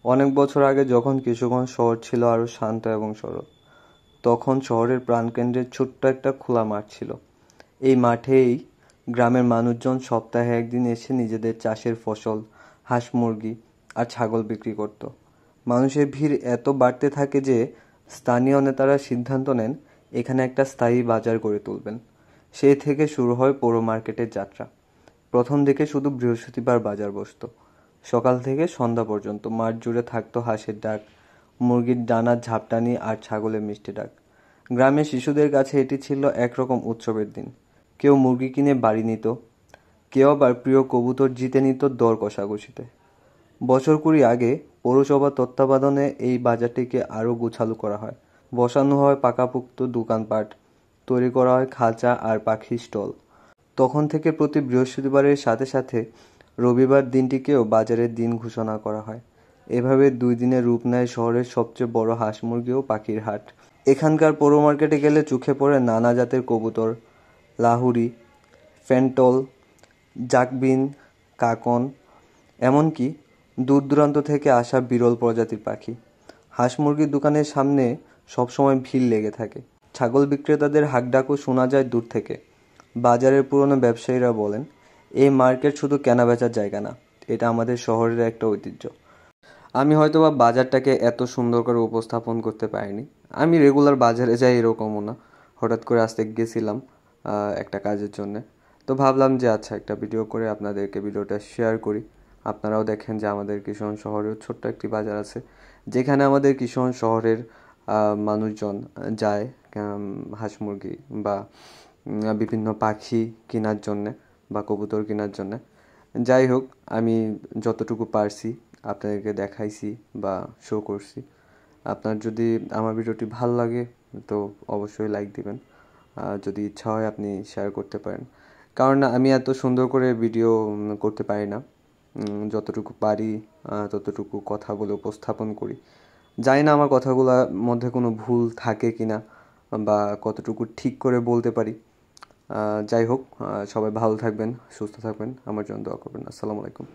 অনেক বছর আগে যখন কিশোরগঞ্জ শহর ছিল আরো শান্ত এবং সরল, তখন শহরের প্রাণকেন্দ্রে ছোট্ট একটা খোলা মাঠ ছিল। এই মাঠেই গ্রামের মানুষজন সপ্তাহে একদিন এসে নিজেদের চাষের ফসল, হাঁস মুরগি আর ছাগল বিক্রি করত। মানুষের ভিড় এত বাড়তে থাকে যে স্থানীয় নেতারা সিদ্ধান্ত নেন এখানে একটা স্থায়ী বাজার গড়ে তুলবেন। সেই থেকে শুরু হয় পৌর মার্কেটের যাত্রা। প্রথম দিকে শুধু বৃহস্পতিবার বাজার বসতো। সকাল থেকে সন্ধ্যা পর্যন্ত মাঠ জুড়ে থাকতো হাঁসের ডাক, মুরগির ডানার ঝাপটানি আর ছাগলের মিষ্টি ডাক। গ্রামের শিশুদের কাছে এটি ছিল একরকম উৎসবের দিন। কেউ মুরগি কিনে বাড়ি নিত, কেউ আবার প্রিয় কবুতর জিতে নিত দর কষাকষিতে। বছর 20 আগে পৌরসভা তত্ত্বাবধানে এই বাজারটিকে আরও গোছালো করা হয়। বসানো হয় পাকাপোক্ত দোকানপাট, তৈরি করা হয় খাঁচা আর পাখির স্টল। তখন থেকে প্রতি বৃহস্পতিবারের সাথে সাথে রবিবার দিনটিকেও বাজারের দিন ঘোষণা করা হয়। এভাবে 2 দিনে রূপ নেয় শহরের সবচেয়ে বড় হাঁস মুরগি ও পাখির হাট। এখানকার পৌর মার্কেটে গেলে চোখে পড়ে নানা জাতের কবুতর, লাহুরি, ফেন্টল, জাকবিন, কাকন, এমনকি দূর দূরান্ত থেকে আসা বিরল প্রজাতির পাখি। হাঁস মুরগির দোকানের সামনে সবসময় ভিড় লেগে থাকে। ছাগল বিক্রেতাদের হাঁকডাকও শোনা যায় দূর থেকে। বাজারের পুরনো ব্যবসায়ীরা বলেন, এই মার্কেট শুধু কেনাবেচার জায়গা না, এটা আমাদের শহরের একটা ঐতিহ্য। আমি হয়তোবা বাজারটাকে এত সুন্দর করে উপস্থাপন করতে পারিনি। আমি রেগুলার বাজারে যাই এরকমও না। হঠাৎ করে আজকে গেছিলাম একটা কাজের জন্যে। তো ভাবলাম যে আচ্ছা একটা ভিডিও করে আপনাদেরকে ভিডিওটা শেয়ার করি। আপনারাও দেখেন যে আমাদের কিশোরগঞ্জ শহরেও ছোট্ট একটি বাজার আছে, যেখানে আমাদের কিশোরগঞ্জ শহরের মানুষজন যায় হাঁস মুরগি বা বিভিন্ন পাখি কেনার জন্যে বা কবুতর কেনার জন্যে। যাই হোক, আমি যতটুকু পারছি আপনাদেরকে দেখাইছি বা শো করছি। আপনার যদি আমার ভিডিওটি ভালো লাগে তো অবশ্যই লাইক দিবেন। যদি ইচ্ছা হয় আপনি শেয়ার করতে পারেন, কারণ আমি এত সুন্দর করে ভিডিও করতে পারি না। যতটুকু পারি ততটুকু কথা বলে উপস্থাপন করি। জানি না আমার কথাগুলোর মধ্যে কোনো ভুল থাকে কিনা বা কতটুকু ঠিক করে বলতে পারি। যাই হোক, সবাই ভালো থাকবেন, সুস্থ থাকবেন, আমার জন্য দোয়া করবেন। আসসালামু আলাইকুম।